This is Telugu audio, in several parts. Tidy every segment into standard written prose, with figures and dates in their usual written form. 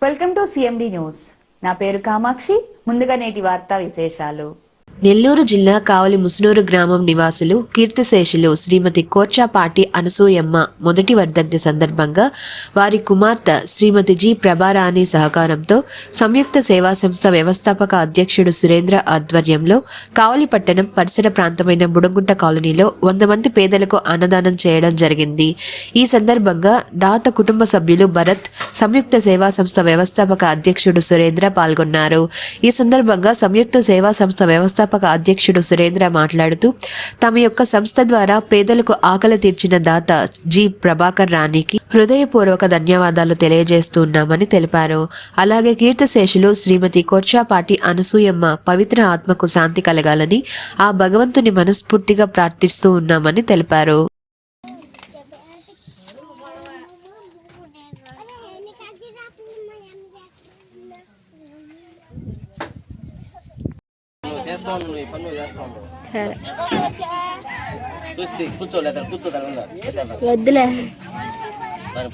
Welcome to CMD news. నా పేరు కామాక్షి. ముందుగా నేటి వార్తా విశేషాలు. నెల్లూరు జిల్లా కావలి ముసునూరు గ్రామం నివాసులు కీర్తిశేషులు శ్రీమతి కోర్చాపాటి అనసూయమ్మ మొదటి వర్ధంతి సందర్భంగా వారి కుమార్తె శ్రీమతి జి ప్రభారాణి సహకారంతో సంయుక్త సేవా సంస్థ వ్యవస్థాపక అధ్యక్షుడు సురేంద్ర ఆధ్వర్యంలో కావలి పట్టణం పరిసర ప్రాంతమైన బుడగుంట కాలనీలో 100 మంది పేదలకు అన్నదానం చేయడం జరిగింది. ఈ సందర్భంగా దాత కుటుంబ సభ్యులు భరత్, సంయుక్త సేవా సంస్థ వ్యవస్థాపక అధ్యక్షుడు సురేంద్ర పాల్గొన్నారు. ఈ సందర్భంగా సంయుక్త సేవా సంస్థ వ్యవస్థాపక అధ్యక్షుడు సురేంద్ర మాట్లాడుతూ తమ యొక్క సంస్థ ద్వారా పేదలకు ఆకలి తీర్చిన దాత జి ప్రభాకర్ రాణికి హృదయపూర్వక ధన్యవాదాలు తెలియజేస్తున్నామని తెలిపారు. అలాగే కీర్తిశేషులు శ్రీమతి కోర్చాపాటి అనసూయమ్మ పవిత్ర ఆత్మకు శాంతి కలగాలని ఆ భగవంతుని మనస్ఫూర్తిగా ప్రార్థిస్తూ ఉన్నామని తెలిపారు. వద్దులే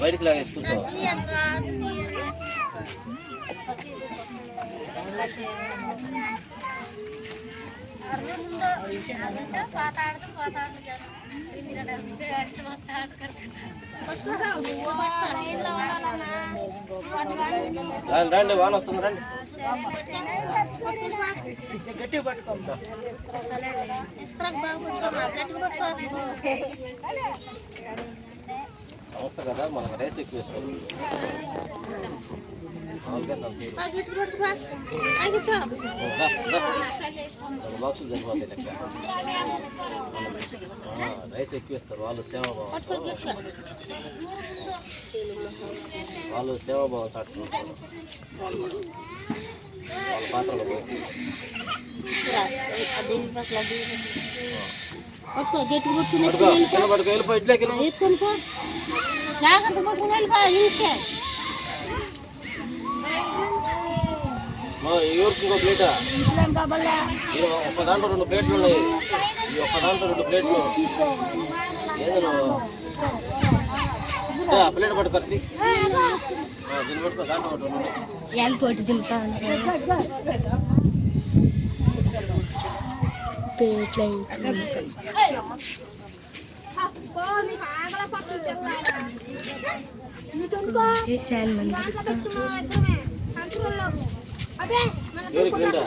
బయటికి లాగేసి కూర్చో. రండి, వాన వస్తుంది, రండి. సంస్థ కదా, మనకు రేస్ ఎక్కువ ఇస్తాం. బాక్సులు సరిపోతాయి లెక్క. రైస్ ఎక్కువ ఇస్తారు వాళ్ళు. సేవాభావం చాటుకుంటారు. వాళ్ళ పాత్రలో పోయిస్తారు. ఎవరికి ఇంకో ప్లేటా? ఒక్క దాంట్లో 2 ప్లేట్లు ఉన్నాయి. ఈ ఒక్క దాంట్లో 2 ప్లేట్లు ఏదో ప్లేట్ పట్టుకొచ్చి దీన్ని పట్టుకో. దాంట్లో ఎవరికి రెండా?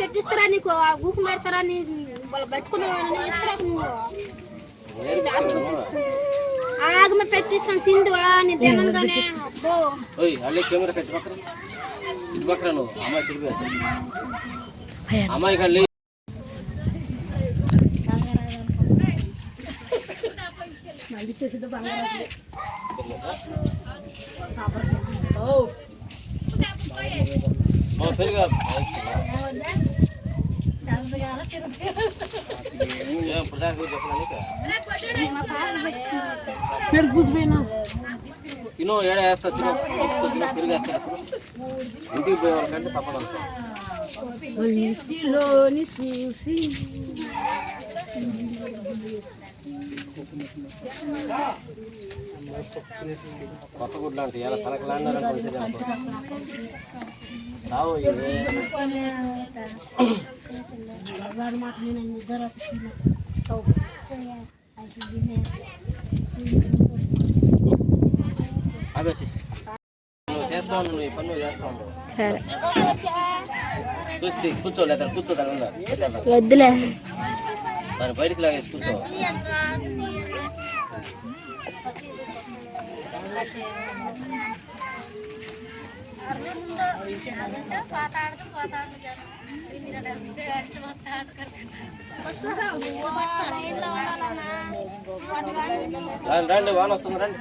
పెట్టిస్తారా నీకు ఊపు పెడతారా? వాళ్ళు పెట్టుకున్నావు ఆగమ పెట్టిస్తాను తిందువా నీ తినగానే. కెమెరా కట్టి పక్కన ఇటు పక్కన నువ్వు అమ్మాయి తిరిగి అమ్మాయి కానీ పెరిగా తిను ఏడా వేస్తా, తిను తిరిగేస్తా. ఇంటికి పోయే వాళ్ళకంటే తప్పదంతా. కొత్త గుడ్లు అంటే ఇలా తనకు లాండారని రావు. అభేసి నువ్వు చేస్తా ఉన్నావు, నువ్వు ఈ పని నువ్వు చేస్తా ఉన్నావు. చూసి కూర్చోలేదు, కూర్చోదా? వద్దులే దాన్ని బయటికి లాగేసి కూర్చో. రండి వాన వస్తుంది రండి.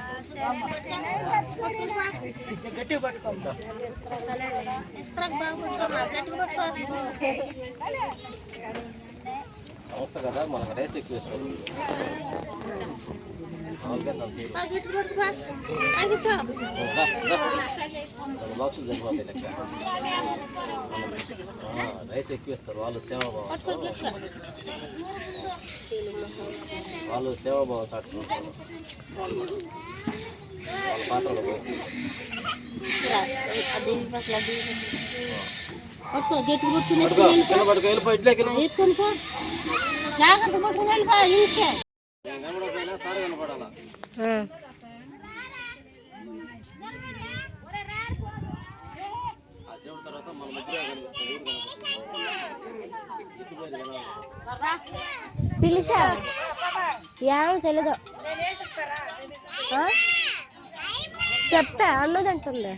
సంస్థ కదా మనకు రేస్ ఎక్కువ ఇస్తారు. బాక్సులు సరిపోతాయి లెక్క. రైస్ ఎక్కువ ఇస్తారు వాళ్ళు. సేవాభావం చాటుకుంటారు. వాళ్ళ పాత్రలో పోయి సార్ కనపడాలా. ఆ దేవుడి తర్వాత మన ముగ్గురే కనిపిస్తుంది. పిలిచా ఏమో తెలీదు చెప్తా అన్నదంటుంది.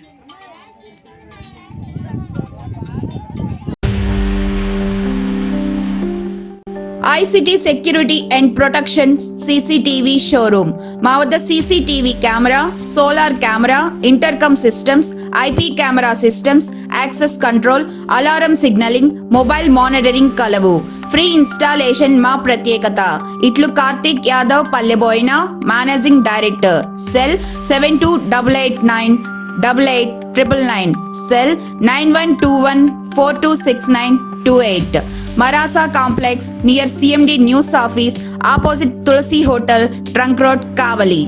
ICT security and protection CCTV showroom. మా వద్ద CCTV camera, solar camera, intercom systems, IP camera systems, access control, alarm signalling, mobile monitoring కలవు. ఫ్రీ ఇన్స్టాలేషన్ మా ప్రత్యేకత. ఇట్లు Karthik Yadav, Palleboina, managing director. Cell 7288988999. Cell 9121426928. Marasa Complex near CMD News Office, opposite Tulsi Hotel, Trunk Road, Kavali.